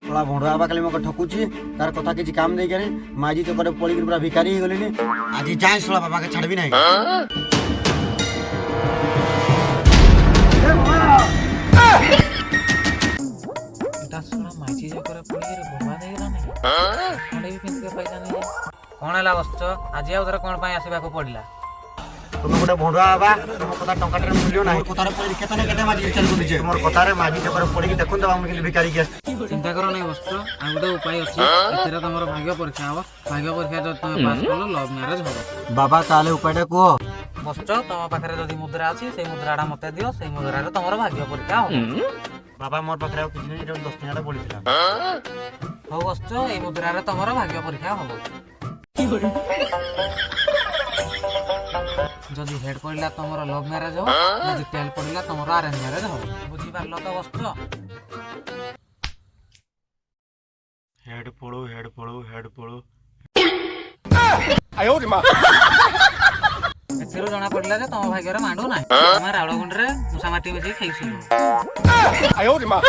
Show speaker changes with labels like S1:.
S1: थोड़ा भोंडा आबा खाली मके ठकुची तार कथा किछि काम नहीं करे माजी तो करे पड़ी पूरा भिखारी हो गलिनी आज जाय सोला बाबा के छाड़बी नहीं
S2: एटा सोला माजी जो करे पड़ी रे बर्बाद हे गेला नहीं खंडे भी पिंस के पैसा नहीं कोन हला बसछ आज आ उधर कोन पाई आसीबा को पड़िला
S1: तुम गोटे भोंडा आबा तुम कथा टंकाटे मूल्य नाही कथारे पड़ी केतने केते माजी चल गुदी छे मोर कथारे माजी तो करे पड़ी देखुन तो हम के भिखारी के
S2: चिंता करो नहीं बसछ आ गोटे उपाय अछि एतेरे तमरो भाग्य परीक्षा हो भाग्य परीक्षा जब तुम पास करलो लव मैरिज हो
S1: बाबा ताले उपायटा को
S2: बसछ तम पाखरे जदी मुद्रा अछि सेई मुद्राडा मते दियो सेई मुद्रा रे तमरो भाग्य परीक्षा हो
S1: बाबा मोर पाखरे आ किछि नहीं 10 टका पड़ीला
S2: हो बसछ ए मुद्रा रे तमरो भाग्य परीक्षा हो जदि हेड पड़िला तमरो लव मैरिज हो जदि टेल पड़िला तमरो अरेंज मैरिज हो बुझी पारलो तो बसछ
S1: हेड पड़ो
S3: आयो रे मां
S2: एथिरो जणा पड़िला जे तम भाग्य रे मांडो नाही तम राळगुंड रे मुसा माटी में खाइसिलो
S3: आयो रे मां